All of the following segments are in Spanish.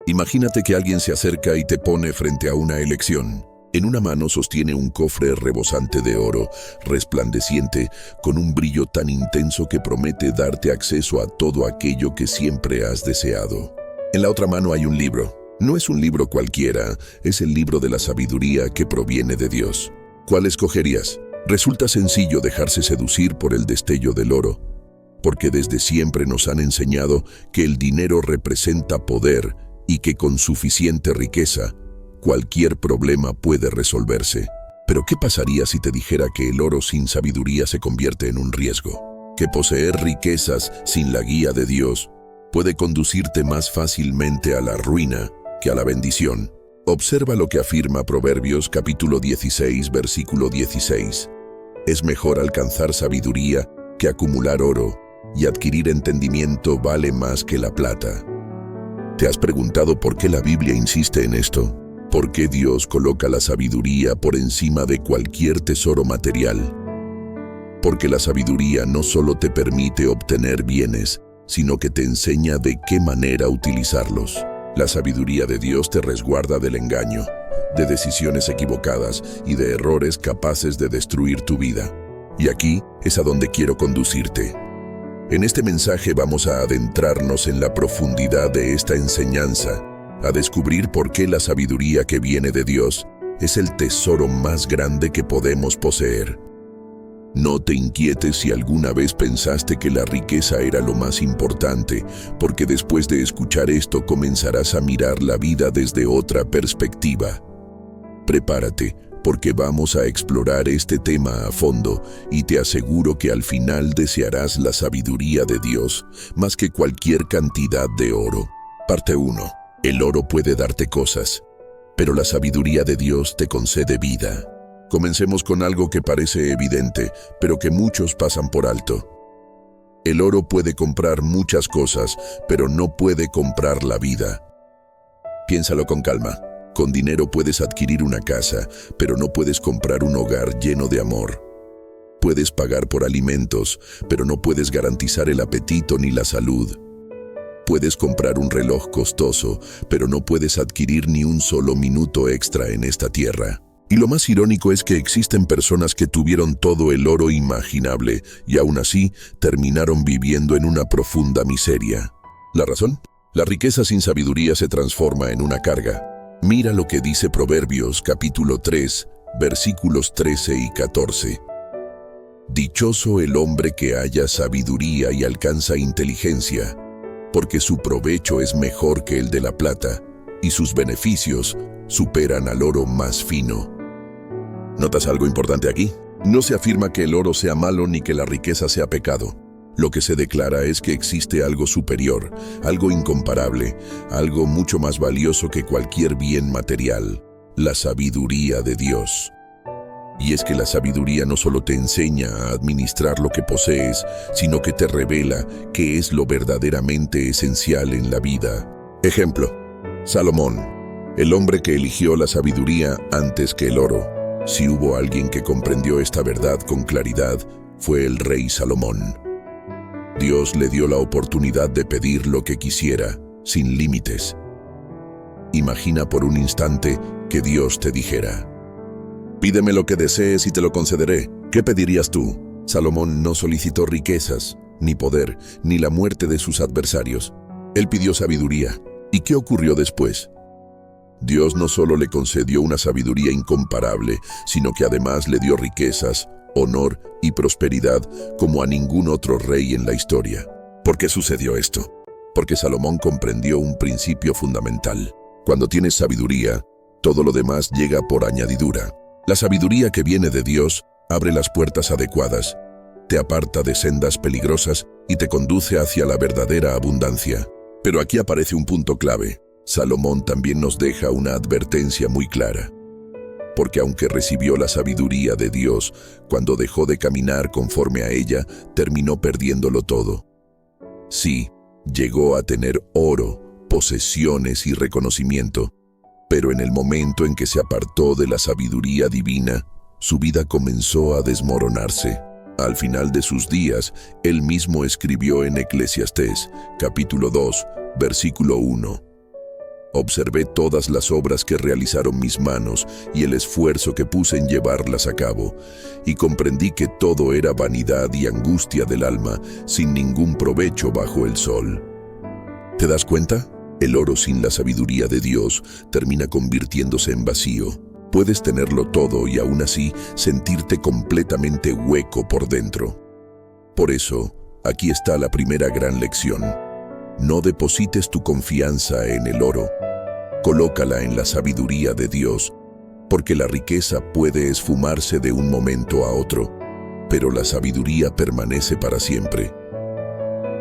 Imagínate que alguien se acerca y te pone frente a una elección. En una mano sostiene un cofre rebosante de oro, resplandeciente, con un brillo tan intenso que promete darte acceso a todo aquello que siempre has deseado. En la otra mano hay un libro. No es un libro cualquiera, es el libro de la sabiduría que proviene de Dios. ¿Cuál escogerías? Resulta sencillo dejarse seducir por el destello del oro, porque desde siempre nos han enseñado que el dinero representa poder y que con suficiente riqueza, cualquier problema puede resolverse. Pero ¿qué pasaría si te dijera que el oro sin sabiduría se convierte en un riesgo? Que poseer riquezas sin la guía de Dios puede conducirte más fácilmente a la ruina que a la bendición. Observa lo que afirma Proverbios capítulo 16, versículo 16. Es mejor alcanzar sabiduría que acumular oro, y adquirir entendimiento vale más que la plata. ¿Te has preguntado por qué la Biblia insiste en esto? ¿Por qué Dios coloca la sabiduría por encima de cualquier tesoro material? Porque la sabiduría no solo te permite obtener bienes, sino que te enseña de qué manera utilizarlos. La sabiduría de Dios te resguarda del engaño, de decisiones equivocadas y de errores capaces de destruir tu vida. Y aquí es a donde quiero conducirte. En este mensaje vamos a adentrarnos en la profundidad de esta enseñanza, a descubrir por qué la sabiduría que viene de Dios es el tesoro más grande que podemos poseer. No te inquietes si alguna vez pensaste que la riqueza era lo más importante, porque después de escuchar esto comenzarás a mirar la vida desde otra perspectiva. Prepárate, porque vamos a explorar este tema a fondo y te aseguro que al final desearás la sabiduría de Dios más que cualquier cantidad de oro. Parte 1. El oro puede darte cosas, pero la sabiduría de Dios te concede vida. Comencemos con algo que parece evidente, pero que muchos pasan por alto. El oro puede comprar muchas cosas, pero no puede comprar la vida. Piénsalo con calma. Con dinero puedes adquirir una casa, pero no puedes comprar un hogar lleno de amor. Puedes pagar por alimentos, pero no puedes garantizar el apetito ni la salud. Puedes comprar un reloj costoso, pero no puedes adquirir ni un solo minuto extra en esta tierra. Y lo más irónico es que existen personas que tuvieron todo el oro imaginable y aún así terminaron viviendo en una profunda miseria. ¿La razón? La riqueza sin sabiduría se transforma en una carga. Mira lo que dice Proverbios capítulo 3, versículos 13 y 14. Dichoso el hombre que haya sabiduría y alcanza inteligencia, porque su provecho es mejor que el de la plata, y sus beneficios superan al oro más fino. ¿Notas algo importante aquí? No se afirma que el oro sea malo ni que la riqueza sea pecado. Lo que se declara es que existe algo superior, algo incomparable, algo mucho más valioso que cualquier bien material: la sabiduría de Dios. Y es que la sabiduría no solo te enseña a administrar lo que posees, sino que te revela qué es lo verdaderamente esencial en la vida. Ejemplo: Salomón, el hombre que eligió la sabiduría antes que el oro. Si hubo alguien que comprendió esta verdad con claridad, fue el rey Salomón. Dios le dio la oportunidad de pedir lo que quisiera, sin límites. Imagina por un instante que Dios te dijera: pídeme lo que desees y te lo concederé. ¿Qué pedirías tú? Salomón no solicitó riquezas, ni poder, ni la muerte de sus adversarios. Él pidió sabiduría. ¿Y qué ocurrió después? Dios no solo le concedió una sabiduría incomparable, sino que además le dio riquezas, honor y prosperidad como a ningún otro rey en la historia. ¿Por qué sucedió esto? Porque Salomón comprendió un principio fundamental. Cuando tienes sabiduría, todo lo demás llega por añadidura. La sabiduría que viene de Dios abre las puertas adecuadas, te aparta de sendas peligrosas y te conduce hacia la verdadera abundancia. Pero aquí aparece un punto clave. Salomón también nos deja una advertencia muy clara. Porque aunque recibió la sabiduría de Dios, cuando dejó de caminar conforme a ella, terminó perdiéndolo todo. Sí, llegó a tener oro, posesiones y reconocimiento, pero en el momento en que se apartó de la sabiduría divina, su vida comenzó a desmoronarse. Al final de sus días, él mismo escribió en Eclesiastés, capítulo 2, versículo 1. Observé todas las obras que realizaron mis manos y el esfuerzo que puse en llevarlas a cabo, y comprendí que todo era vanidad y angustia del alma, sin ningún provecho bajo el sol. ¿Te das cuenta? El oro sin la sabiduría de Dios termina convirtiéndose en vacío. Puedes tenerlo todo y aún así sentirte completamente hueco por dentro. Por eso, aquí está la primera gran lección. No deposites tu confianza en el oro. Colócala en la sabiduría de Dios, porque la riqueza puede esfumarse de un momento a otro, pero la sabiduría permanece para siempre.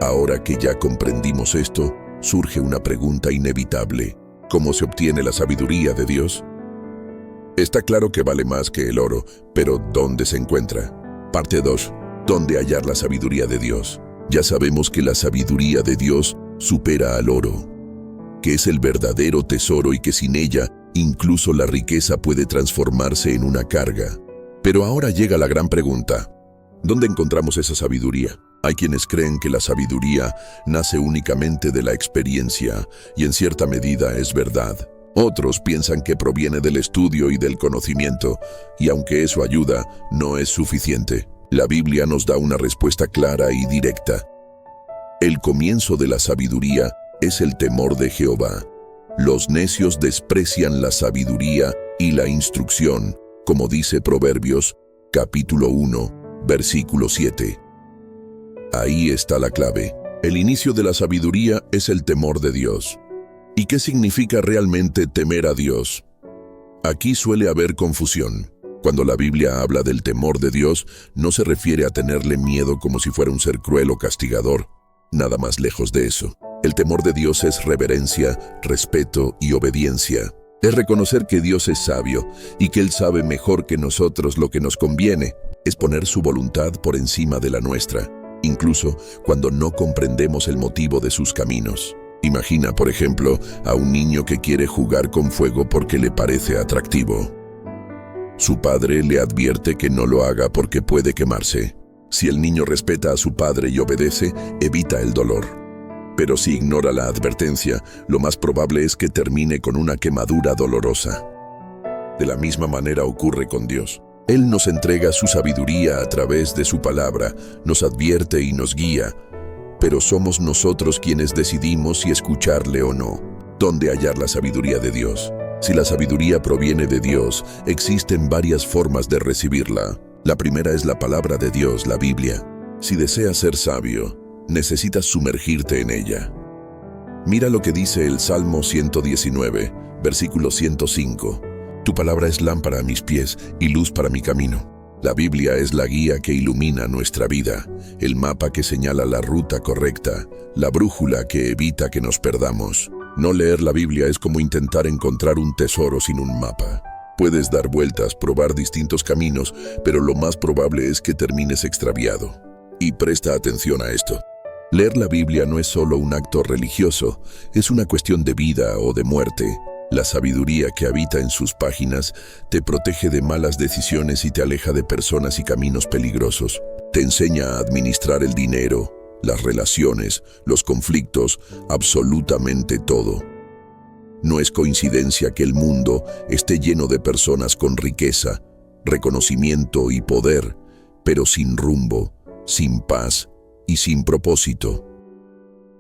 Ahora que ya comprendimos esto, surge una pregunta inevitable. ¿Cómo se obtiene la sabiduría de Dios? Está claro que vale más que el oro, pero ¿dónde se encuentra? Parte 2. ¿Dónde hallar la sabiduría de Dios? Ya sabemos que la sabiduría de Dios supera al oro, que es el verdadero tesoro y que sin ella, incluso la riqueza puede transformarse en una carga. Pero ahora llega la gran pregunta. ¿Dónde encontramos esa sabiduría? Hay quienes creen que la sabiduría nace únicamente de la experiencia, y en cierta medida es verdad. Otros piensan que proviene del estudio y del conocimiento, y aunque eso ayuda, no es suficiente. La Biblia nos da una respuesta clara y directa. El comienzo de la sabiduría es el temor de Jehová. Los necios desprecian la sabiduría y la instrucción, como dice Proverbios, capítulo 1, versículo 7. Ahí está la clave. El inicio de la sabiduría es el temor de Dios. ¿Y qué significa realmente temer a Dios? Aquí suele haber confusión. Cuando la Biblia habla del temor de Dios, no se refiere a tenerle miedo como si fuera un ser cruel o castigador. Nada más lejos de eso. El temor de Dios es reverencia, respeto y obediencia. Es reconocer que Dios es sabio y que Él sabe mejor que nosotros lo que nos conviene. Es poner su voluntad por encima de la nuestra, incluso cuando no comprendemos el motivo de sus caminos. Imagina, por ejemplo, a un niño que quiere jugar con fuego porque le parece atractivo. Su padre le advierte que no lo haga porque puede quemarse. Si el niño respeta a su padre y obedece, evita el dolor. Pero si ignora la advertencia, lo más probable es que termine con una quemadura dolorosa. De la misma manera ocurre con Dios. Él nos entrega su sabiduría a través de su palabra, nos advierte y nos guía, pero somos nosotros quienes decidimos si escucharle o no. ¿Dónde hallar la sabiduría de Dios? Si la sabiduría proviene de Dios, existen varias formas de recibirla. La primera es la palabra de Dios, la Biblia. Si deseas ser sabio, necesitas sumergirte en ella. Mira lo que dice el Salmo 119, versículo 105. Tu palabra es lámpara a mis pies y luz para mi camino. La Biblia es la guía que ilumina nuestra vida, el mapa que señala la ruta correcta, la brújula que evita que nos perdamos. No leer la Biblia es como intentar encontrar un tesoro sin un mapa. Puedes dar vueltas, probar distintos caminos, pero lo más probable es que termines extraviado. Y presta atención a esto. Leer la Biblia no es solo un acto religioso, es una cuestión de vida o de muerte. La sabiduría que habita en sus páginas te protege de malas decisiones y te aleja de personas y caminos peligrosos. Te enseña a administrar el dinero, las relaciones, los conflictos, absolutamente todo. No es coincidencia que el mundo esté lleno de personas con riqueza, reconocimiento y poder, pero sin rumbo, sin paz y sin propósito.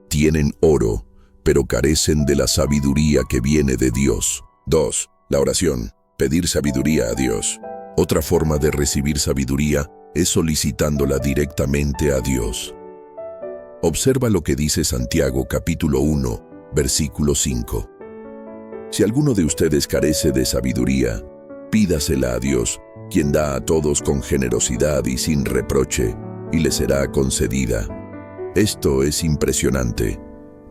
Tienen oro, pero carecen de la sabiduría que viene de Dios. 2. La oración. Pedir sabiduría a Dios. Otra forma de recibir sabiduría es solicitándola directamente a Dios. Observa lo que dice Santiago capítulo 1, versículo 5. Si alguno de ustedes carece de sabiduría, pídasela a Dios, quien da a todos con generosidad y sin reproche, y le será concedida. Esto es impresionante.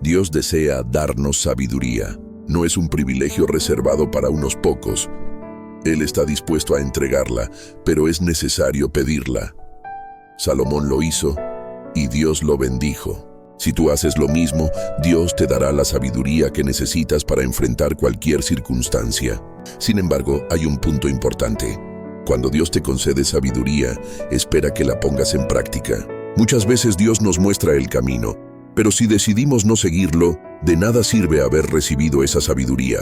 Dios desea darnos sabiduría. No es un privilegio reservado para unos pocos. Él está dispuesto a entregarla, pero es necesario pedirla. Salomón lo hizo y Dios lo bendijo. Si tú haces lo mismo, Dios te dará la sabiduría que necesitas para enfrentar cualquier circunstancia. Sin embargo, hay un punto importante. Cuando Dios te concede sabiduría, espera que la pongas en práctica. Muchas veces Dios nos muestra el camino, Pero si decidimos no seguirlo, de nada sirve haber recibido esa sabiduría.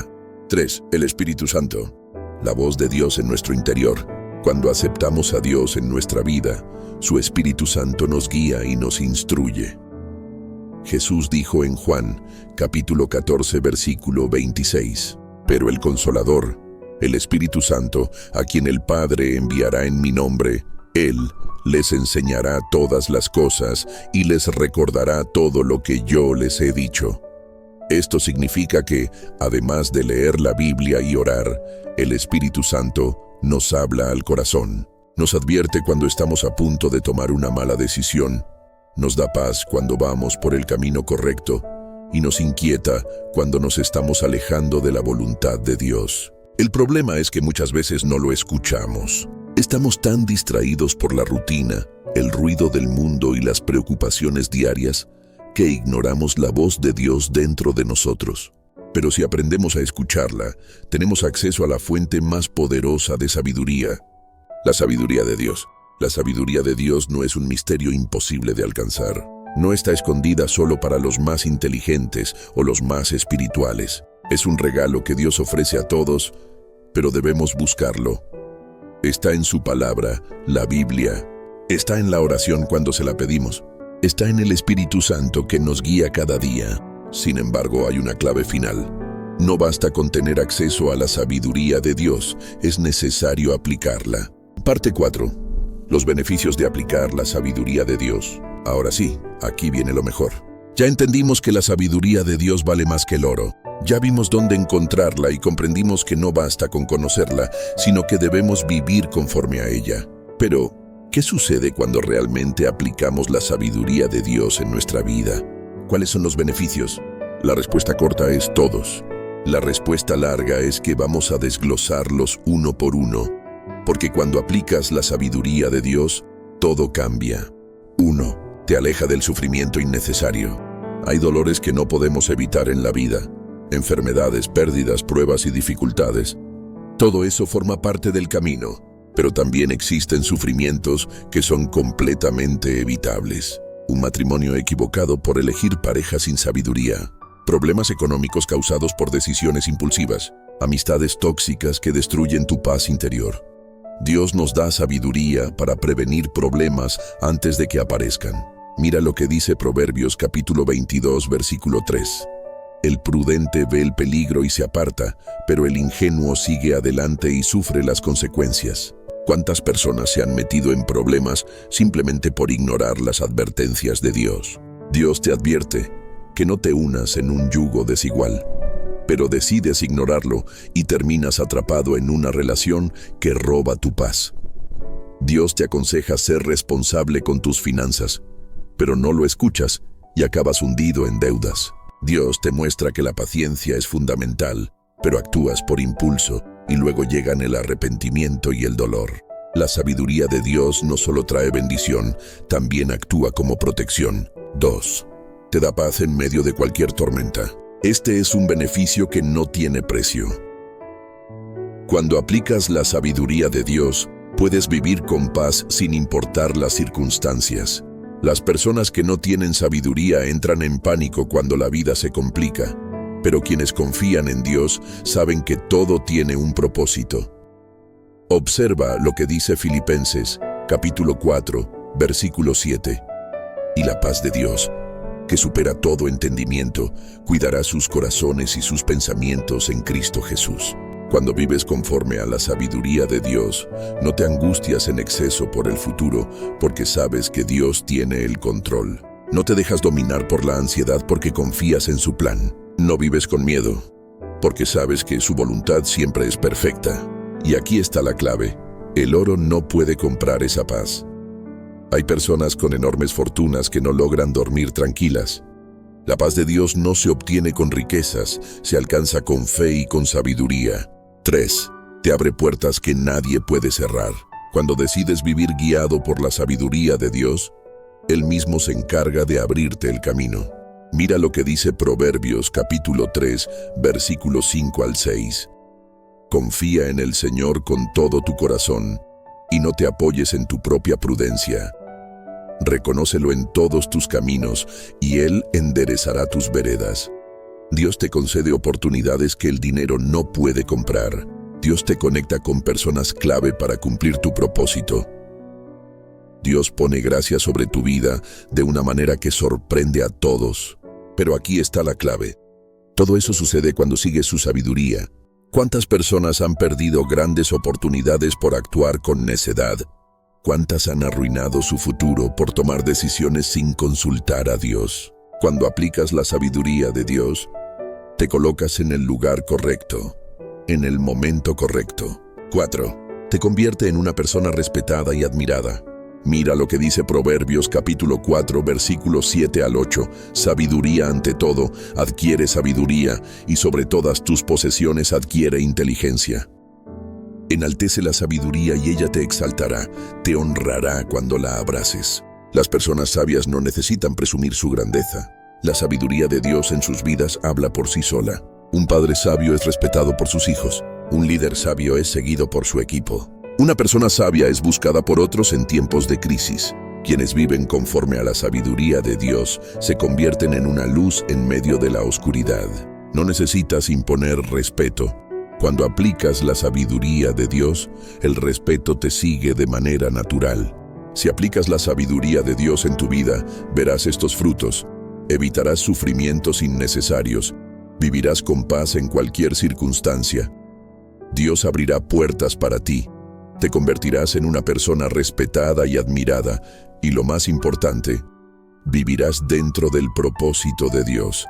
3. El Espíritu Santo. La voz de Dios en nuestro interior. Cuando aceptamos a Dios en nuestra vida, su Espíritu Santo nos guía y nos instruye. Jesús dijo en Juan, capítulo 14, versículo 26, «Pero el Consolador, el Espíritu Santo, a quien el Padre enviará en mi nombre, Él les enseñará todas las cosas y les recordará todo lo que yo les he dicho». Esto significa que, además de leer la Biblia y orar, el Espíritu Santo nos habla al corazón. Nos advierte cuando estamos a punto de tomar una mala decisión. Nos da paz cuando vamos por el camino correcto y nos inquieta cuando nos estamos alejando de la voluntad de Dios. El problema es que muchas veces no lo escuchamos. Estamos tan distraídos por la rutina, el ruido del mundo y las preocupaciones diarias que ignoramos la voz de Dios dentro de nosotros. Pero si aprendemos a escucharla, tenemos acceso a la fuente más poderosa de sabiduría, la sabiduría de Dios. La sabiduría de Dios no es un misterio imposible de alcanzar. No está escondida solo para los más inteligentes o los más espirituales. Es un regalo que Dios ofrece a todos, pero debemos buscarlo. Está en su palabra, la Biblia. Está en la oración cuando se la pedimos. Está en el Espíritu Santo que nos guía cada día. Sin embargo, hay una clave final. No basta con tener acceso a la sabiduría de Dios, es necesario aplicarla. Parte 4. Los beneficios de aplicar la sabiduría de Dios. Ahora sí, aquí viene lo mejor. Ya entendimos que la sabiduría de Dios vale más que el oro. Ya vimos dónde encontrarla y comprendimos que no basta con conocerla, sino que debemos vivir conforme a ella. Pero, ¿qué sucede cuando realmente aplicamos la sabiduría de Dios en nuestra vida? ¿Cuáles son los beneficios? La respuesta corta es todos. La respuesta larga es que vamos a desglosarlos uno por uno, porque cuando aplicas la sabiduría de Dios, todo cambia. 1. Te aleja del sufrimiento innecesario. Hay dolores que no podemos evitar en la vida. Enfermedades, pérdidas, pruebas y dificultades. Todo eso forma parte del camino, pero también existen sufrimientos que son completamente evitables. Un matrimonio equivocado por elegir pareja sin sabiduría. Problemas económicos causados por decisiones impulsivas. Amistades tóxicas que destruyen tu paz interior. Dios nos da sabiduría para prevenir problemas antes de que aparezcan. Mira lo que dice Proverbios capítulo 22, versículo 3. El prudente ve el peligro y se aparta, pero el ingenuo sigue adelante y sufre las consecuencias. ¿Cuántas personas se han metido en problemas simplemente por ignorar las advertencias de Dios? Dios te advierte que no te unas en un yugo desigual, pero decides ignorarlo y terminas atrapado en una relación que roba tu paz. Dios te aconseja ser responsable con tus finanzas, pero no lo escuchas y acabas hundido en deudas. Dios te muestra que la paciencia es fundamental, pero actúas por impulso y luego llegan el arrepentimiento y el dolor. La sabiduría de Dios no solo trae bendición, también actúa como protección. 2. Te da paz en medio de cualquier tormenta. Este es un beneficio que no tiene precio. Cuando aplicas la sabiduría de Dios, puedes vivir con paz sin importar las circunstancias. Las personas que no tienen sabiduría entran en pánico cuando la vida se complica, pero quienes confían en Dios saben que todo tiene un propósito. Observa lo que dice Filipenses, capítulo 4, versículo 7. Y la paz de Dios, que supera todo entendimiento, cuidará sus corazones y sus pensamientos en Cristo Jesús. Cuando vives conforme a la sabiduría de Dios, no te angustias en exceso por el futuro, porque sabes que Dios tiene el control. No te dejas dominar por la ansiedad porque confías en su plan. No vives con miedo, porque sabes que su voluntad siempre es perfecta. Y aquí está la clave: el oro no puede comprar esa paz. Hay personas con enormes fortunas que no logran dormir tranquilas. La paz de Dios no se obtiene con riquezas, se alcanza con fe y con sabiduría. 3. Te abre puertas que nadie puede cerrar. Cuando decides vivir guiado por la sabiduría de Dios, Él mismo se encarga de abrirte el camino. Mira lo que dice Proverbios capítulo 3, versículos 5 al 6. Confía en el Señor con todo tu corazón y no te apoyes en tu propia prudencia. Reconócelo en todos tus caminos y Él enderezará tus veredas. Dios te concede oportunidades que el dinero no puede comprar. Dios te conecta con personas clave para cumplir tu propósito. Dios pone gracia sobre tu vida de una manera que sorprende a todos. Pero aquí está la clave. Todo eso sucede cuando sigues su sabiduría. ¿Cuántas personas han perdido grandes oportunidades por actuar con necedad? ¿Cuántas han arruinado su futuro por tomar decisiones sin consultar a Dios? Cuando aplicas la sabiduría de Dios, te colocas en el lugar correcto, en el momento correcto. 4. Te convierte en una persona respetada y admirada. Mira lo que dice Proverbios capítulo 4, versículos 7 al 8. Sabiduría ante todo, adquiere sabiduría, y sobre todas tus posesiones adquiere inteligencia. Enaltece la sabiduría y ella te exaltará, te honrará cuando la abraces. Las personas sabias no necesitan presumir su grandeza. La sabiduría de Dios en sus vidas habla por sí sola. Un padre sabio es respetado por sus hijos. Un líder sabio es seguido por su equipo. Una persona sabia es buscada por otros en tiempos de crisis. Quienes viven conforme a la sabiduría de Dios se convierten en una luz en medio de la oscuridad. No necesitas imponer respeto. Cuando aplicas la sabiduría de Dios, el respeto te sigue de manera natural. Si aplicas la sabiduría de Dios en tu vida, verás estos frutos. Evitarás sufrimientos innecesarios. Vivirás con paz en cualquier circunstancia. Dios abrirá puertas para ti. Te convertirás en una persona respetada y admirada. Y lo más importante, vivirás dentro del propósito de Dios,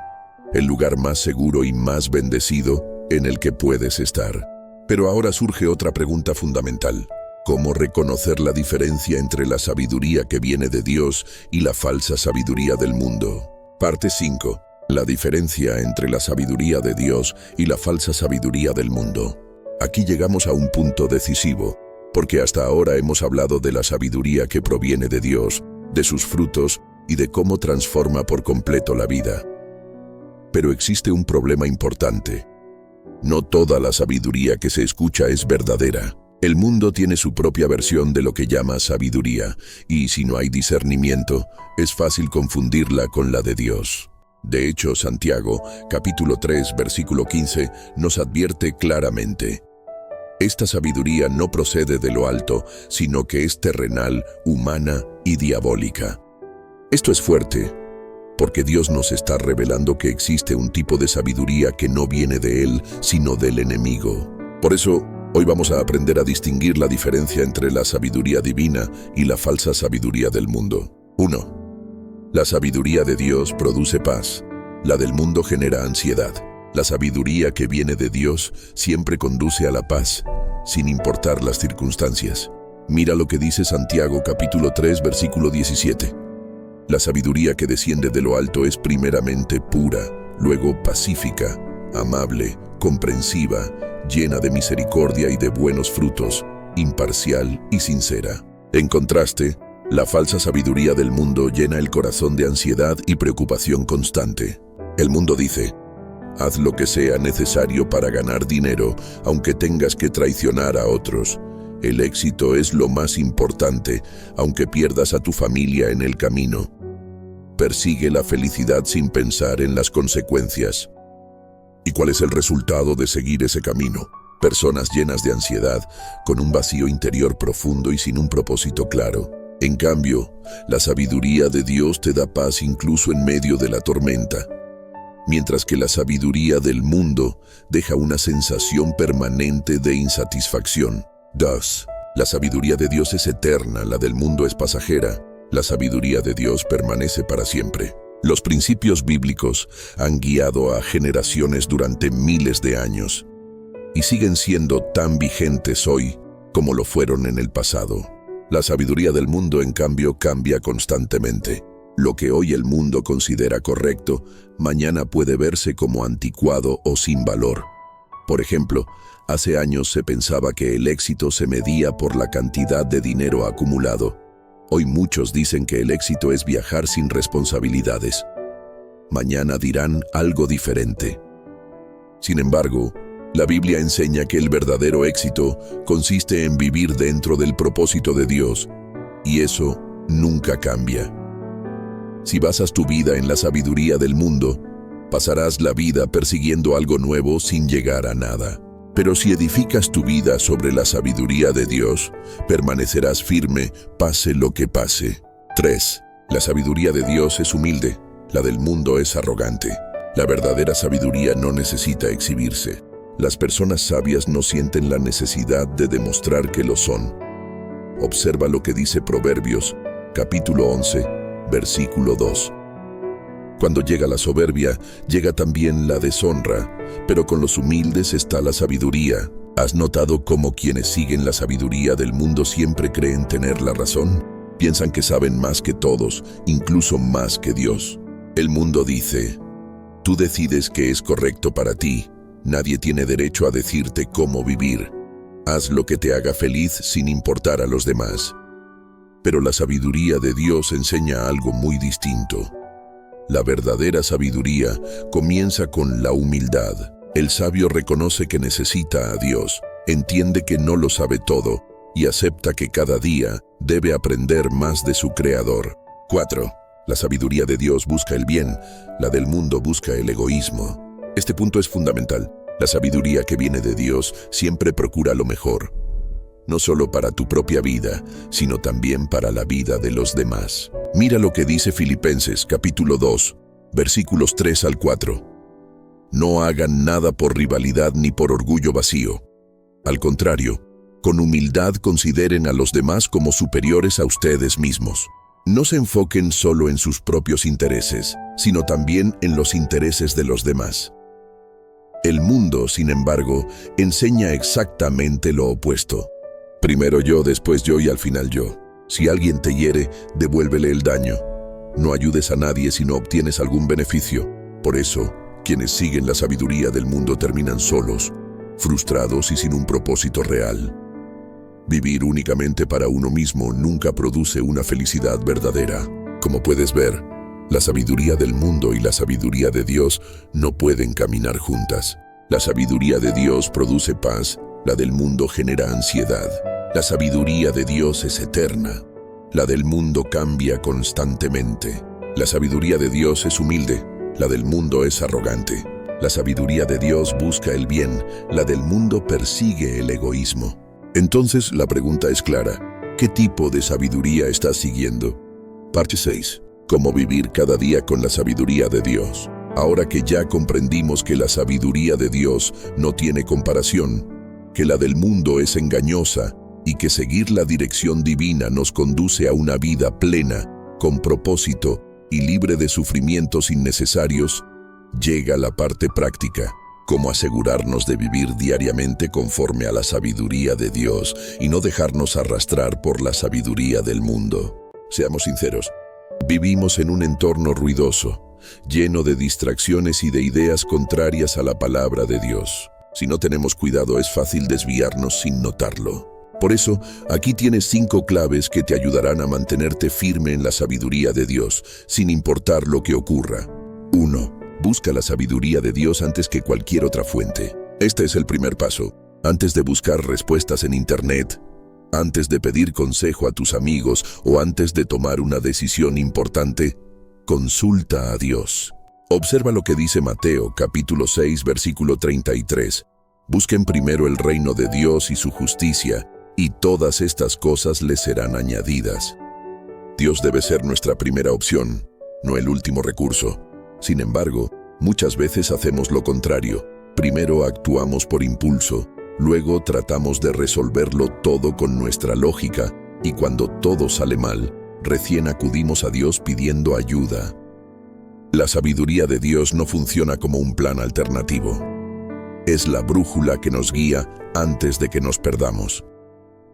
el lugar más seguro y más bendecido en el que puedes estar. Pero ahora surge otra pregunta fundamental. ¿Cómo reconocer la diferencia entre la sabiduría que viene de Dios y la falsa sabiduría del mundo? Parte 5. La diferencia entre la sabiduría de Dios y la falsa sabiduría del mundo. Aquí llegamos a un punto decisivo, porque hasta ahora hemos hablado de la sabiduría que proviene de Dios, de sus frutos y de cómo transforma por completo la vida. Pero existe un problema importante. No toda la sabiduría que se escucha es verdadera. El mundo tiene su propia versión de lo que llama sabiduría, y si no hay discernimiento, es fácil confundirla con la de Dios. De hecho, Santiago, capítulo 3, versículo 15, nos advierte claramente: esta sabiduría no procede de lo alto, sino que es terrenal, humana y diabólica. Esto es fuerte, porque Dios nos está revelando que existe un tipo de sabiduría que no viene de Él, sino del enemigo. Por eso, hoy vamos a aprender a distinguir la diferencia entre la sabiduría divina y la falsa sabiduría del mundo. 1. La sabiduría de Dios produce paz. La del mundo genera ansiedad. La sabiduría que viene de Dios siempre conduce a la paz, sin importar las circunstancias. Mira lo que dice Santiago capítulo 3, versículo 17. La sabiduría que desciende de lo alto es primeramente pura, luego pacífica, amable, comprensiva, llena de misericordia y de buenos frutos, imparcial y sincera. En contraste, la falsa sabiduría del mundo llena el corazón de ansiedad y preocupación constante. El mundo dice: haz lo que sea necesario para ganar dinero, aunque tengas que traicionar a otros. El éxito es lo más importante, aunque pierdas a tu familia en el camino. Persigue la felicidad sin pensar en las consecuencias. ¿Y cuál es el resultado de seguir ese camino? Personas llenas de ansiedad, con un vacío interior profundo y sin un propósito claro. En cambio, la sabiduría de Dios te da paz incluso en medio de la tormenta, mientras que la sabiduría del mundo deja una sensación permanente de insatisfacción. 2. La sabiduría de Dios es eterna, la del mundo es pasajera. La sabiduría de Dios permanece para siempre. Los principios bíblicos han guiado a generaciones durante miles de años y siguen siendo tan vigentes hoy como lo fueron en el pasado. La sabiduría del mundo, en cambio, cambia constantemente. Lo que hoy el mundo considera correcto, mañana puede verse como anticuado o sin valor. Por ejemplo, hace años se pensaba que el éxito se medía por la cantidad de dinero acumulado. Hoy muchos dicen que el éxito es viajar sin responsabilidades. Mañana dirán algo diferente. Sin embargo, la Biblia enseña que el verdadero éxito consiste en vivir dentro del propósito de Dios, y eso nunca cambia. Si basas tu vida en la sabiduría del mundo, pasarás la vida persiguiendo algo nuevo sin llegar a nada. Pero si edificas tu vida sobre la sabiduría de Dios, permanecerás firme, pase lo que pase. 3. La sabiduría de Dios es humilde, la del mundo es arrogante. La verdadera sabiduría no necesita exhibirse. Las personas sabias no sienten la necesidad de demostrar que lo son. Observa lo que dice Proverbios, capítulo 11, versículo 2. Cuando llega la soberbia, llega también la deshonra, pero con los humildes está la sabiduría. ¿Has notado cómo quienes siguen la sabiduría del mundo siempre creen tener la razón? Piensan que saben más que todos, incluso más que Dios. El mundo dice, tú decides qué es correcto para ti, nadie tiene derecho a decirte cómo vivir. Haz lo que te haga feliz sin importar a los demás. Pero la sabiduría de Dios enseña algo muy distinto. La verdadera sabiduría comienza con la humildad. El sabio reconoce que necesita a Dios, entiende que no lo sabe todo y acepta que cada día debe aprender más de su Creador. 4. La sabiduría de Dios busca el bien, la del mundo busca el egoísmo. Este punto es fundamental. La sabiduría que viene de Dios siempre procura lo mejor, no solo para tu propia vida, sino también para la vida de los demás. Mira lo que dice Filipenses, capítulo 2, versículos 3 al 4. No hagan nada por rivalidad ni por orgullo vacío. Al contrario, con humildad consideren a los demás como superiores a ustedes mismos. No se enfoquen solo en sus propios intereses, sino también en los intereses de los demás. El mundo, sin embargo, enseña exactamente lo opuesto. Primero yo, después yo y al final yo. Si alguien te hiere, devuélvele el daño. No ayudes a nadie si no obtienes algún beneficio. Por eso, quienes siguen la sabiduría del mundo terminan solos, frustrados y sin un propósito real. Vivir únicamente para uno mismo nunca produce una felicidad verdadera. Como puedes ver, la sabiduría del mundo y la sabiduría de Dios no pueden caminar juntas. La sabiduría de Dios produce paz, la del mundo genera ansiedad. La sabiduría de Dios es eterna, la del mundo cambia constantemente. La sabiduría de Dios es humilde, la del mundo es arrogante. La sabiduría de Dios busca el bien, la del mundo persigue el egoísmo. Entonces la pregunta es clara, ¿qué tipo de sabiduría estás siguiendo? Parte 6. ¿Cómo vivir cada día con la sabiduría de Dios? Ahora que ya comprendimos que la sabiduría de Dios no tiene comparación, que la del mundo es engañosa y que seguir la dirección divina nos conduce a una vida plena, con propósito y libre de sufrimientos innecesarios, llega la parte práctica, cómo asegurarnos de vivir diariamente conforme a la sabiduría de Dios y no dejarnos arrastrar por la sabiduría del mundo. Seamos sinceros, vivimos en un entorno ruidoso, lleno de distracciones y de ideas contrarias a la palabra de Dios. Si no tenemos cuidado, es fácil desviarnos sin notarlo. Por eso, aquí tienes 5 claves que te ayudarán a mantenerte firme en la sabiduría de Dios, sin importar lo que ocurra. 1. Busca la sabiduría de Dios antes que cualquier otra fuente. Este es el primer paso. Antes de buscar respuestas en Internet, antes de pedir consejo a tus amigos o antes de tomar una decisión importante, consulta a Dios. Observa lo que dice Mateo, capítulo 6, versículo 33. Busquen primero el reino de Dios y su justicia, y todas estas cosas les serán añadidas. Dios debe ser nuestra primera opción, no el último recurso. Sin embargo, muchas veces hacemos lo contrario. Primero actuamos por impulso, luego tratamos de resolverlo todo con nuestra lógica, y cuando todo sale mal, recién acudimos a Dios pidiendo ayuda. La sabiduría de Dios no funciona como un plan alternativo. Es la brújula que nos guía antes de que nos perdamos.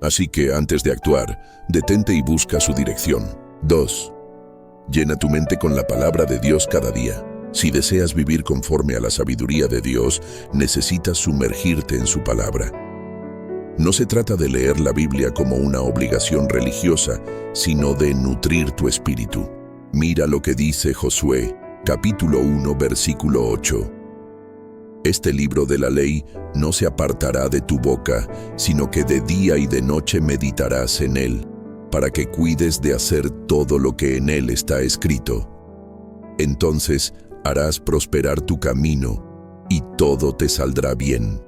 Así que antes de actuar, detente y busca su dirección. 2. Llena tu mente con la palabra de Dios cada día. Si deseas vivir conforme a la sabiduría de Dios, necesitas sumergirte en su palabra. No se trata de leer la Biblia como una obligación religiosa, sino de nutrir tu espíritu. Mira lo que dice Josué, capítulo 1, versículo 8. Este libro de la ley no se apartará de tu boca, sino que de día y de noche meditarás en él, para que cuides de hacer todo lo que en él está escrito. Entonces harás prosperar tu camino y todo te saldrá bien.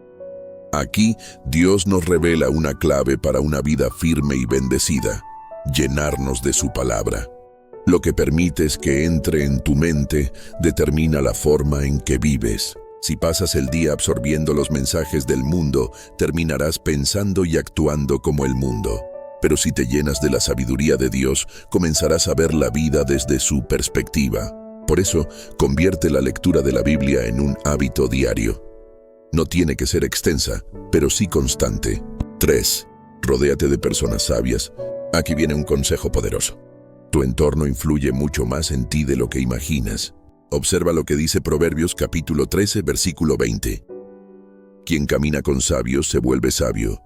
Aquí Dios nos revela una clave para una vida firme y bendecida: llenarnos de su palabra. Lo que permites que entre en tu mente determina la forma en que vives. Si pasas el día absorbiendo los mensajes del mundo, terminarás pensando y actuando como el mundo. Pero si te llenas de la sabiduría de Dios, comenzarás a ver la vida desde su perspectiva. Por eso, convierte la lectura de la Biblia en un hábito diario. No tiene que ser extensa, pero sí constante. 3. Rodéate de personas sabias. Aquí viene un consejo poderoso. Tu entorno influye mucho más en ti de lo que imaginas. Observa lo que dice Proverbios capítulo 13, versículo 20. Quien camina con sabios se vuelve sabio,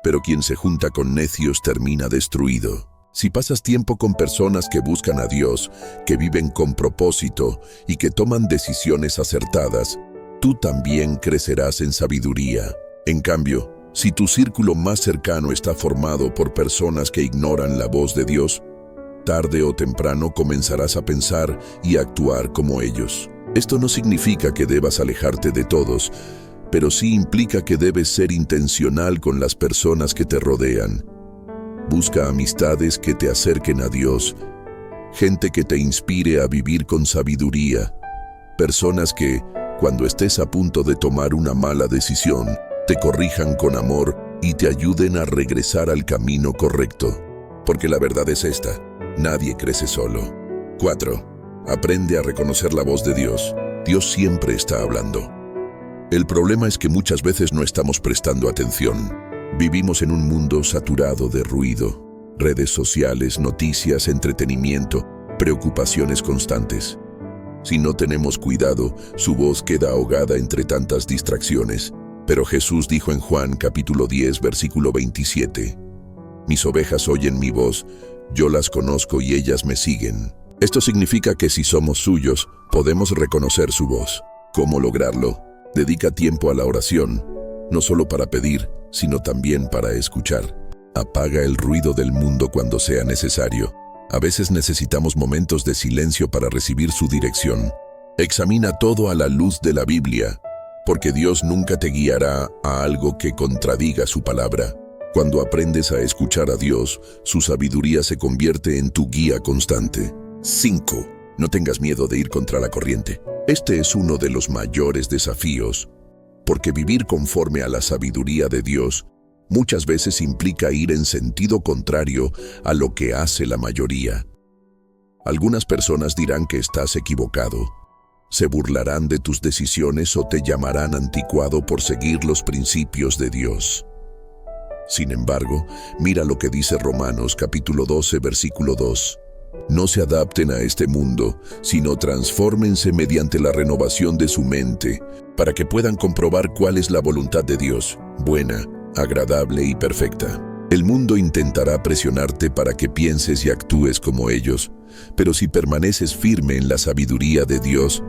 pero quien se junta con necios termina destruido. Si pasas tiempo con personas que buscan a Dios, que viven con propósito y que toman decisiones acertadas, tú también crecerás en sabiduría. En cambio, si tu círculo más cercano está formado por personas que ignoran la voz de Dios, tarde o temprano comenzarás a pensar y a actuar como ellos. Esto no significa que debas alejarte de todos, pero sí implica que debes ser intencional con las personas que te rodean. Busca amistades que te acerquen a Dios, gente que te inspire a vivir con sabiduría, personas que, cuando estés a punto de tomar una mala decisión, te corrijan con amor y te ayuden a regresar al camino correcto. Porque la verdad es esta: nadie crece solo. 4. Aprende a reconocer la voz de Dios. Dios siempre está hablando. El problema es que muchas veces no estamos prestando atención. Vivimos en un mundo saturado de ruido, redes sociales, noticias, entretenimiento, preocupaciones constantes. Si no tenemos cuidado, su voz queda ahogada entre tantas distracciones. Pero Jesús dijo en Juan capítulo 10, versículo 27, «Mis ovejas oyen mi voz, yo las conozco y ellas me siguen». Esto significa que si somos suyos, podemos reconocer su voz. ¿Cómo lograrlo? Dedica tiempo a la oración, no solo para pedir, sino también para escuchar. Apaga el ruido del mundo cuando sea necesario. A veces necesitamos momentos de silencio para recibir su dirección. Examina todo a la luz de la Biblia, porque Dios nunca te guiará a algo que contradiga su palabra. Cuando aprendes a escuchar a Dios, su sabiduría se convierte en tu guía constante. 5. No tengas miedo de ir contra la corriente. Este es uno de los mayores desafíos, porque vivir conforme a la sabiduría de Dios muchas veces implica ir en sentido contrario a lo que hace la mayoría. Algunas personas dirán que estás equivocado, se burlarán de tus decisiones o te llamarán anticuado por seguir los principios de Dios. Sin embargo, mira lo que dice Romanos capítulo 12, versículo 2. No se adapten a este mundo, sino transfórmense mediante la renovación de su mente, para que puedan comprobar cuál es la voluntad de Dios, buena, agradable y perfecta. El mundo intentará presionarte para que pienses y actúes como ellos, pero si permaneces firme en la sabiduría de Dios,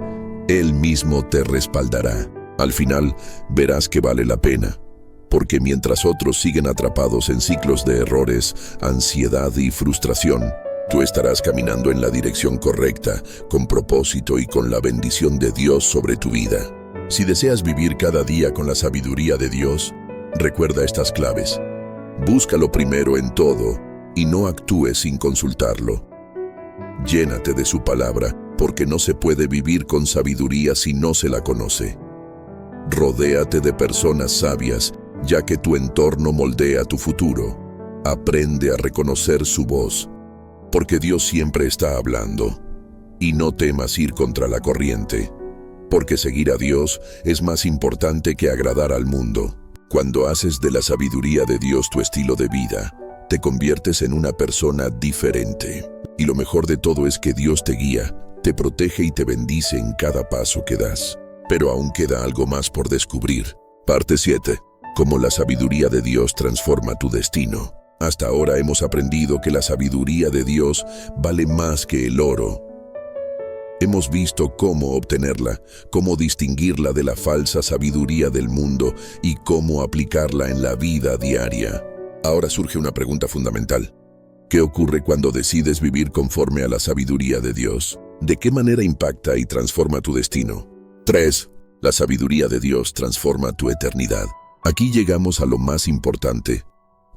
Él mismo te respaldará. Al final, verás que vale la pena, porque mientras otros siguen atrapados en ciclos de errores, ansiedad y frustración, tú estarás caminando en la dirección correcta, con propósito y con la bendición de Dios sobre tu vida. Si deseas vivir cada día con la sabiduría de Dios, recuerda estas claves. Búscalo primero en todo y no actúes sin consultarlo. Llénate de su palabra, porque no se puede vivir con sabiduría si no se la conoce. Rodéate de personas sabias, ya que tu entorno moldea tu futuro. Aprende a reconocer su voz, porque Dios siempre está hablando. Y no temas ir contra la corriente, porque seguir a Dios es más importante que agradar al mundo. Cuando haces de la sabiduría de Dios tu estilo de vida, te conviertes en una persona diferente. Y lo mejor de todo es que Dios te guía, te protege y te bendice en cada paso que das. Pero aún queda algo más por descubrir. Parte 7. Cómo la sabiduría de Dios transforma tu destino. Hasta ahora hemos aprendido que la sabiduría de Dios vale más que el oro. Hemos visto cómo obtenerla, cómo distinguirla de la falsa sabiduría del mundo y cómo aplicarla en la vida diaria. Ahora surge una pregunta fundamental. ¿Qué ocurre cuando decides vivir conforme a la sabiduría de Dios? ¿De qué manera impacta y transforma tu destino? 3. La sabiduría de Dios transforma tu eternidad. Aquí llegamos a lo más importante,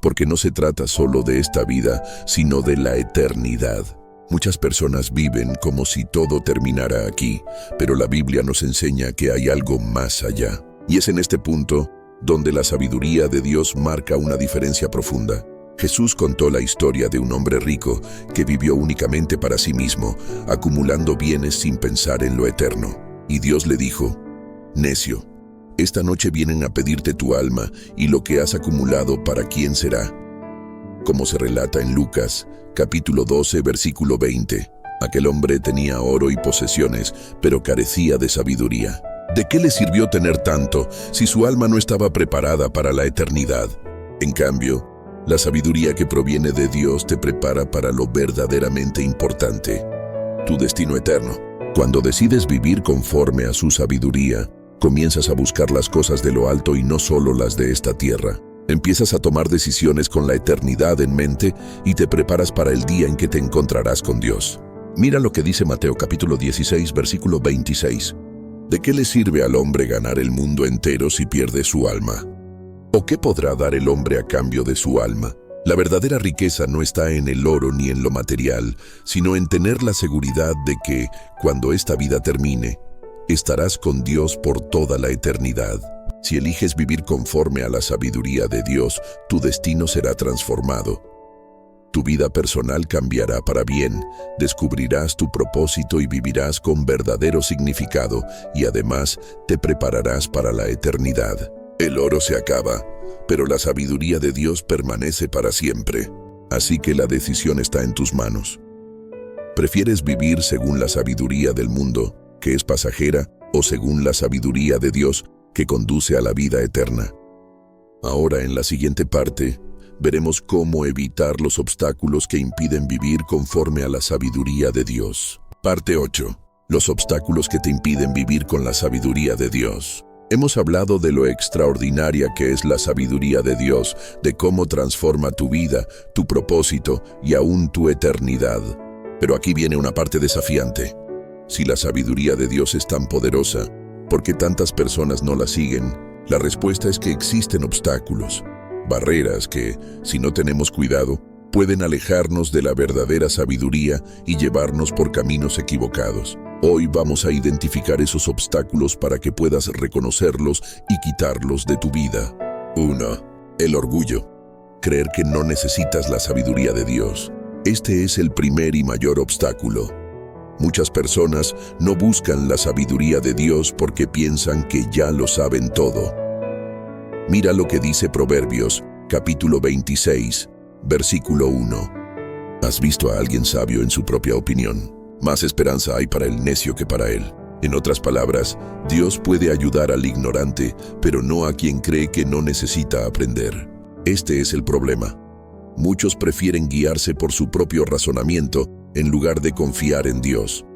porque no se trata solo de esta vida, sino de la eternidad. Muchas personas viven como si todo terminara aquí, pero la Biblia nos enseña que hay algo más allá. Y es en este punto donde la sabiduría de Dios marca una diferencia profunda. Jesús contó la historia de un hombre rico que vivió únicamente para sí mismo, acumulando bienes sin pensar en lo eterno. Y Dios le dijo: «Necio, esta noche vienen a pedirte tu alma, y lo que has acumulado, ¿para quién será?». Como se relata en Lucas, capítulo 12, versículo 20, aquel hombre tenía oro y posesiones, pero carecía de sabiduría. ¿De qué le sirvió tener tanto si su alma no estaba preparada para la eternidad? En cambio, la sabiduría que proviene de Dios te prepara para lo verdaderamente importante, tu destino eterno. Cuando decides vivir conforme a su sabiduría, comienzas a buscar las cosas de lo alto y no solo las de esta tierra. Empiezas a tomar decisiones con la eternidad en mente y te preparas para el día en que te encontrarás con Dios. Mira lo que dice Mateo capítulo 16, versículo 26. ¿De qué le sirve al hombre ganar el mundo entero si pierde su alma? ¿O qué podrá dar el hombre a cambio de su alma? La verdadera riqueza no está en el oro ni en lo material, sino en tener la seguridad de que, cuando esta vida termine, estarás con Dios por toda la eternidad. Si eliges vivir conforme a la sabiduría de Dios, tu destino será transformado. Tu vida personal cambiará para bien, descubrirás tu propósito y vivirás con verdadero significado, y además te prepararás para la eternidad. El oro se acaba, pero la sabiduría de Dios permanece para siempre. Así que la decisión está en tus manos. ¿Prefieres vivir según la sabiduría del mundo, que es pasajera, o según la sabiduría de Dios, que conduce a la vida eterna? Ahora, en la siguiente parte, veremos cómo evitar los obstáculos que impiden vivir conforme a la sabiduría de Dios. Parte 8. Los obstáculos que te impiden vivir con la sabiduría de Dios. Hemos hablado de lo extraordinaria que es la sabiduría de Dios, de cómo transforma tu vida, tu propósito y aún tu eternidad. Pero aquí viene una parte desafiante. Si la sabiduría de Dios es tan poderosa, ¿por qué tantas personas no la siguen? La respuesta es que existen obstáculos, barreras que, si no tenemos cuidado, pueden alejarnos de la verdadera sabiduría y llevarnos por caminos equivocados. Hoy vamos a identificar esos obstáculos para que puedas reconocerlos y quitarlos de tu vida. 1. El orgullo. Creer que no necesitas la sabiduría de Dios. Este es el primer y mayor obstáculo. Muchas personas no buscan la sabiduría de Dios porque piensan que ya lo saben todo. Mira lo que dice Proverbios, capítulo 26, versículo 1. ¿Has visto a alguien sabio en su propia opinión? Más esperanza hay para el necio que para él. En otras palabras, Dios puede ayudar al ignorante, pero no a quien cree que no necesita aprender. Este es el problema. Muchos prefieren guiarse por su propio razonamiento en lugar de confiar en Dios.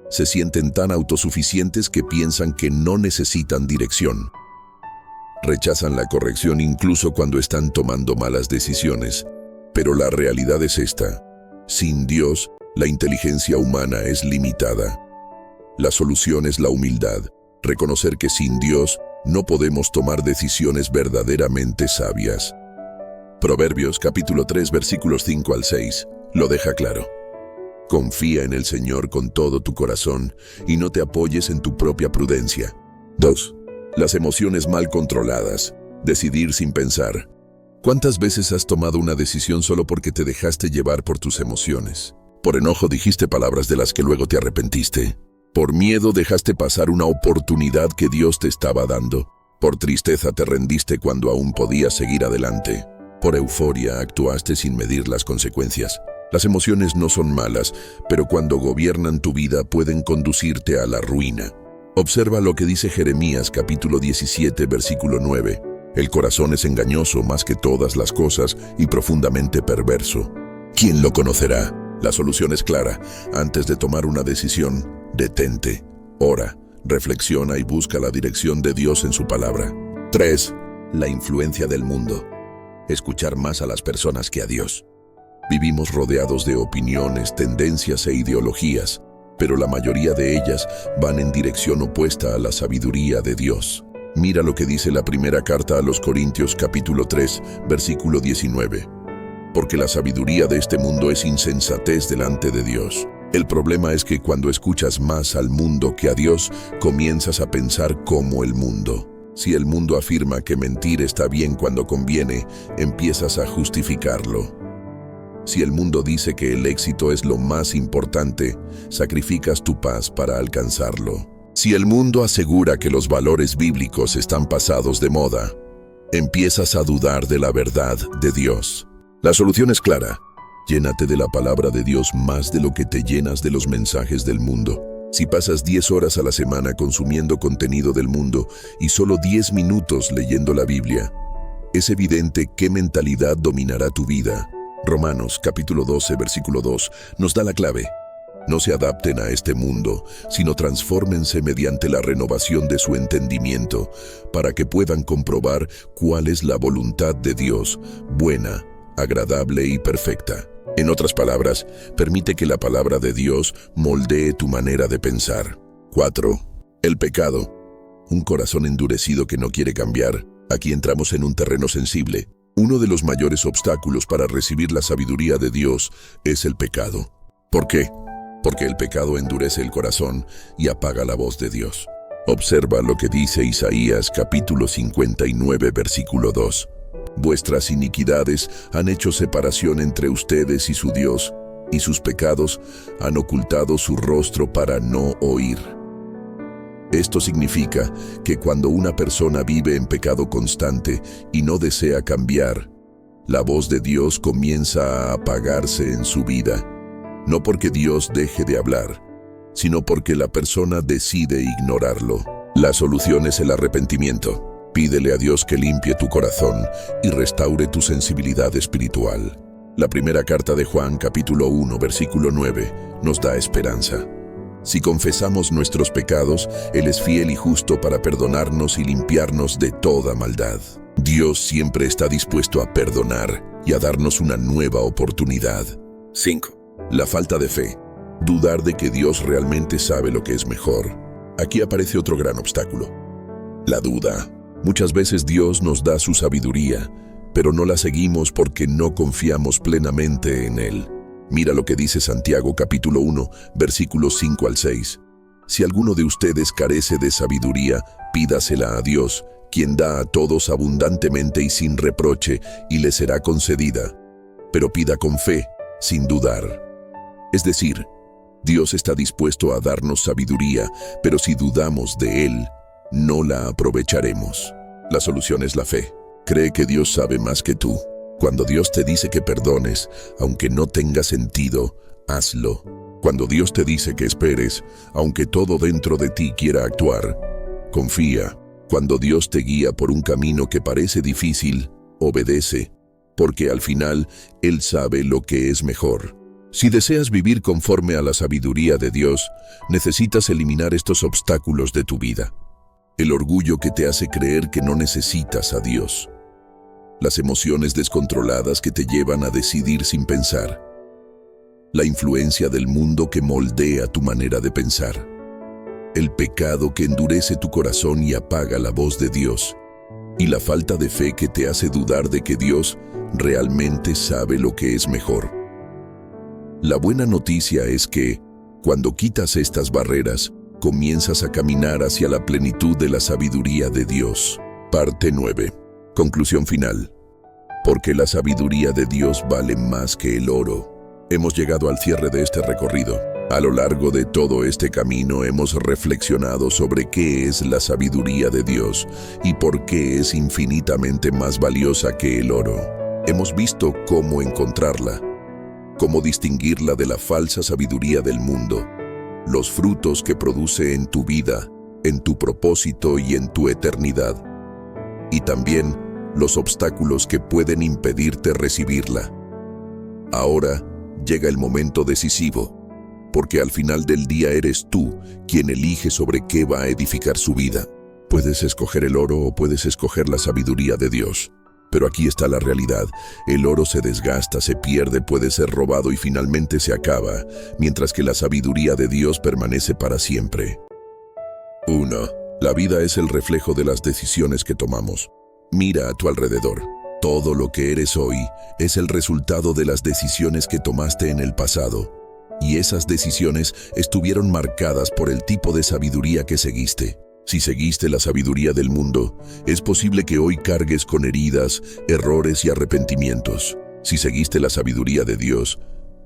Se sienten tan autosuficientes que piensan que no necesitan dirección. Rechazan la corrección incluso cuando están tomando malas decisiones. Pero la realidad es esta: sin Dios, la inteligencia humana es limitada. La solución es la humildad, reconocer que sin Dios no podemos tomar decisiones verdaderamente sabias. Proverbios capítulo 3 versículos 5 al 6 lo deja claro. Confía en el Señor con todo tu corazón y no te apoyes en tu propia prudencia. 2. Las emociones mal controladas. Decidir sin pensar. ¿Cuántas veces has tomado una decisión solo porque te dejaste llevar por tus emociones? Por enojo dijiste palabras de las que luego te arrepentiste. Por miedo dejaste pasar una oportunidad que Dios te estaba dando. Por tristeza te rendiste cuando aún podías seguir adelante. Por euforia actuaste sin medir las consecuencias. Las emociones no son malas, pero cuando gobiernan tu vida pueden conducirte a la ruina. Observa lo que dice Jeremías capítulo 17 versículo 9. El corazón es engañoso más que todas las cosas y profundamente perverso. ¿Quién lo conocerá? La solución es clara. Antes de tomar una decisión, detente, ora, reflexiona y busca la dirección de Dios en su palabra. 3. La influencia del mundo. Escuchar más a las personas que a Dios. Vivimos rodeados de opiniones, tendencias e ideologías, pero la mayoría de ellas van en dirección opuesta a la sabiduría de Dios. Mira lo que dice la primera carta a los Corintios capítulo 3, versículo 19. Porque la sabiduría de este mundo es insensatez delante de Dios. El problema es que cuando escuchas más al mundo que a Dios, comienzas a pensar como el mundo. Si el mundo afirma que mentir está bien cuando conviene, empiezas a justificarlo. Si el mundo dice que el éxito es lo más importante, sacrificas tu paz para alcanzarlo. Si el mundo asegura que los valores bíblicos están pasados de moda, empiezas a dudar de la verdad de Dios. La solución es clara. Llénate de la palabra de Dios más de lo que te llenas de los mensajes del mundo. Si pasas 10 horas a la semana consumiendo contenido del mundo y solo 10 minutos leyendo la Biblia, es evidente qué mentalidad dominará tu vida. Romanos capítulo 12, versículo 2 nos da la clave. No se adapten a este mundo, sino transfórmense mediante la renovación de su entendimiento, para que puedan comprobar cuál es la voluntad de Dios, buena, agradable y perfecta. En otras palabras, permite que la palabra de Dios moldee tu manera de pensar. 4. El pecado. Un corazón endurecido que no quiere cambiar. Aquí entramos en un terreno sensible. Uno de los mayores obstáculos para recibir la sabiduría de Dios es el pecado. ¿Por qué? Porque el pecado endurece el corazón y apaga la voz de Dios. Observa lo que dice Isaías capítulo 59, versículo 2. Vuestras iniquidades han hecho separación entre ustedes y su Dios, y sus pecados han ocultado su rostro para no oír. Esto significa que cuando una persona vive en pecado constante y no desea cambiar, la voz de Dios comienza a apagarse en su vida. No porque Dios deje de hablar, sino porque la persona decide ignorarlo. La solución es el arrepentimiento. Pídele a Dios que limpie tu corazón y restaure tu sensibilidad espiritual. La primera carta de Juan, capítulo 1, versículo 9, nos da esperanza. Si confesamos nuestros pecados, Él es fiel y justo para perdonarnos y limpiarnos de toda maldad. Dios siempre está dispuesto a perdonar y a darnos una nueva oportunidad. 5. La falta de fe. Dudar de que Dios realmente sabe lo que es mejor. Aquí aparece otro gran obstáculo. La duda. Muchas veces Dios nos da su sabiduría, pero no la seguimos porque no confiamos plenamente en Él. Mira lo que dice Santiago capítulo 1, versículos 5 al 6. Si alguno de ustedes carece de sabiduría, pídasela a Dios, quien da a todos abundantemente y sin reproche, y le será concedida. Pero pida con fe, sin dudar. Es decir, Dios está dispuesto a darnos sabiduría, pero si dudamos de Él, no la aprovecharemos. La solución es la fe. Cree que Dios sabe más que tú. Cuando Dios te dice que perdones, aunque no tenga sentido, hazlo. Cuando Dios te dice que esperes, aunque todo dentro de ti quiera actuar, confía. Cuando Dios te guía por un camino que parece difícil, obedece, porque al final Él sabe lo que es mejor. Si deseas vivir conforme a la sabiduría de Dios, necesitas eliminar estos obstáculos de tu vida. El orgullo que te hace creer que no necesitas a Dios. Las emociones descontroladas que te llevan a decidir sin pensar. La influencia del mundo que moldea tu manera de pensar. El pecado que endurece tu corazón y apaga la voz de Dios. Y la falta de fe que te hace dudar de que Dios realmente sabe lo que es mejor. La buena noticia es que, cuando quitas estas barreras, comienzas a caminar hacia la plenitud de la sabiduría de Dios. Parte 9. Conclusión final. Porque la sabiduría de Dios vale más que el oro. Hemos llegado al cierre de este recorrido. A lo largo de todo este camino hemos reflexionado sobre qué es la sabiduría de Dios y por qué es infinitamente más valiosa que el oro. Hemos visto cómo encontrarla, cómo distinguirla de la falsa sabiduría del mundo, los frutos que produce en tu vida, en tu propósito y en tu eternidad, y también los obstáculos que pueden impedirte recibirla. Ahora llega el momento decisivo, porque al final del día eres tú quien elige sobre qué va a edificar su vida. Puedes escoger el oro o puedes escoger la sabiduría de Dios, Pero aquí está la realidad. El oro se desgasta, se pierde, puede ser robado y finalmente se acaba, mientras que la sabiduría de Dios permanece para siempre. 1. La vida es el reflejo de las decisiones que tomamos. Mira a tu alrededor. Todo lo que eres hoy es el resultado de las decisiones que tomaste en el pasado. Y esas decisiones estuvieron marcadas por el tipo de sabiduría que seguiste. Si seguiste la sabiduría del mundo, es posible que hoy cargues con heridas, errores y arrepentimientos. Si seguiste la sabiduría de Dios,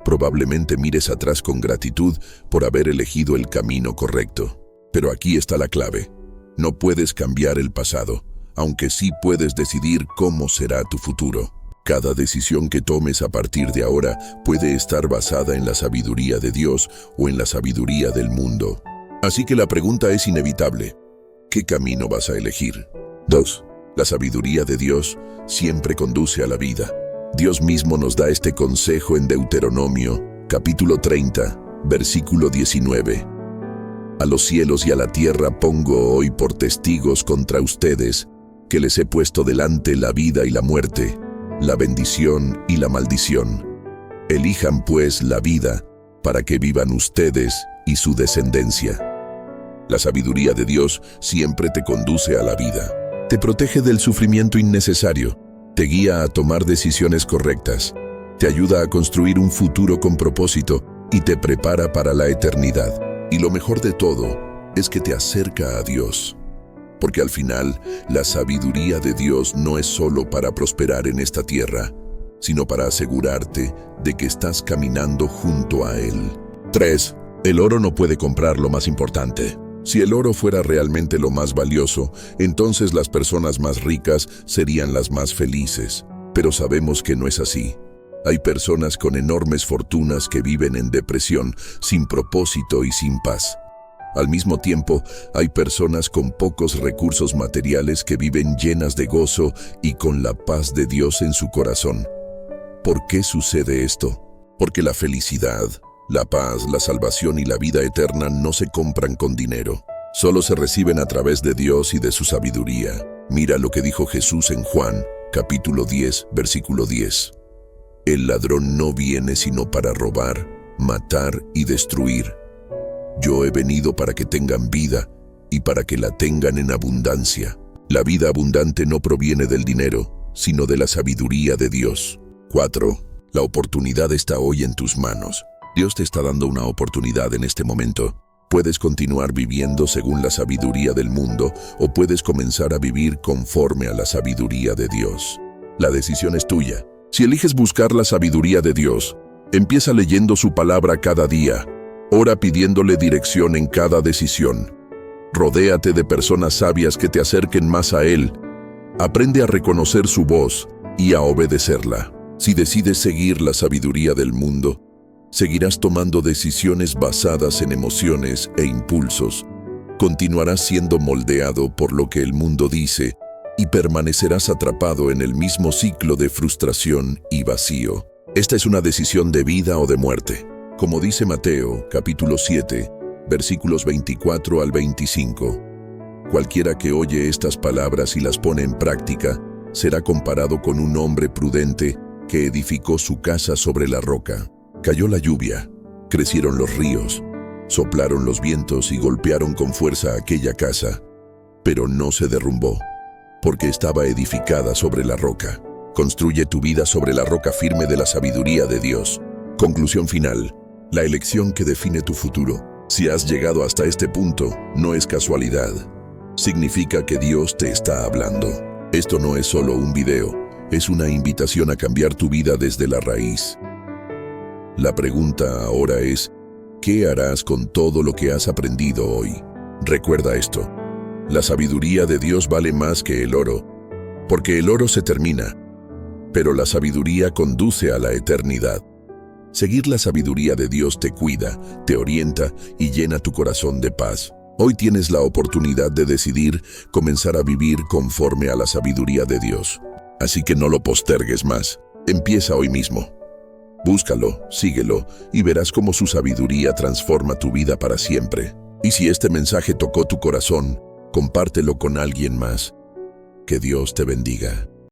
probablemente mires atrás con gratitud por haber elegido el camino correcto. Pero aquí está la clave. No puedes cambiar el pasado, aunque sí puedes decidir cómo será tu futuro. Cada decisión que tomes a partir de ahora puede estar basada en la sabiduría de Dios o en la sabiduría del mundo. Así que la pregunta es inevitable. ¿Qué camino vas a elegir? 2. La sabiduría de Dios siempre conduce a la vida. Dios mismo nos da este consejo en Deuteronomio, capítulo 30, versículo 19. A los cielos y a la tierra pongo hoy por testigos contra ustedes, que les he puesto delante la vida y la muerte, la bendición y la maldición. Elijan pues la vida, para que vivan ustedes y su descendencia. La sabiduría de Dios siempre te conduce a la vida. Te protege del sufrimiento innecesario, te guía a tomar decisiones correctas, te ayuda a construir un futuro con propósito y te prepara para la eternidad. Y lo mejor de todo es que te acerca a Dios. Porque al final, la sabiduría de Dios no es solo para prosperar en esta tierra, sino para asegurarte de que estás caminando junto a Él. 3. El oro no puede comprar lo más importante. Si el oro fuera realmente lo más valioso, entonces las personas más ricas serían las más felices. Pero sabemos que no es así. Hay personas con enormes fortunas que viven en depresión, sin propósito y sin paz. Al mismo tiempo, hay personas con pocos recursos materiales que viven llenas de gozo y con la paz de Dios en su corazón. ¿Por qué sucede esto? Porque la felicidad, la paz, la salvación y la vida eterna no se compran con dinero. Solo se reciben a través de Dios y de su sabiduría. Mira lo que dijo Jesús en Juan, capítulo 10, versículo 10. El ladrón no viene sino para robar, matar y destruir. Yo he venido para que tengan vida y para que la tengan en abundancia. La vida abundante no proviene del dinero, sino de la sabiduría de Dios. 4. La oportunidad está hoy en tus manos. Dios te está dando una oportunidad en este momento. Puedes continuar viviendo según la sabiduría del mundo o puedes comenzar a vivir conforme a la sabiduría de Dios. La decisión es tuya. Si eliges buscar la sabiduría de Dios, empieza leyendo su palabra cada día. Ora pidiéndole dirección en cada decisión. Rodéate de personas sabias que te acerquen más a Él. Aprende a reconocer su voz y a obedecerla. Si decides seguir la sabiduría del mundo, seguirás tomando decisiones basadas en emociones e impulsos. Continuarás siendo moldeado por lo que el mundo dice y permanecerás atrapado en el mismo ciclo de frustración y vacío. Esta es una decisión de vida o de muerte. Como dice Mateo, capítulo 7, versículos 24 al 25. Cualquiera que oye estas palabras y las pone en práctica, será comparado con un hombre prudente que edificó su casa sobre la roca. Cayó la lluvia, crecieron los ríos, soplaron los vientos y golpearon con fuerza aquella casa, pero no se derrumbó, porque estaba edificada sobre la roca. Construye tu vida sobre la roca firme de la sabiduría de Dios. Conclusión final. La elección que define tu futuro. Si has llegado hasta este punto, no es casualidad. Significa que Dios te está hablando. Esto no es solo un video, es una invitación a cambiar tu vida desde la raíz. La pregunta ahora es, ¿qué harás con todo lo que has aprendido hoy? Recuerda esto, la sabiduría de Dios vale más que el oro, porque el oro se termina, pero la sabiduría conduce a la eternidad. Seguir la sabiduría de Dios te cuida, te orienta y llena tu corazón de paz. Hoy tienes la oportunidad de decidir comenzar a vivir conforme a la sabiduría de Dios. Así que no lo postergues más. Empieza hoy mismo. Búscalo, síguelo y verás cómo su sabiduría transforma tu vida para siempre. Y si este mensaje tocó tu corazón, compártelo con alguien más. Que Dios te bendiga.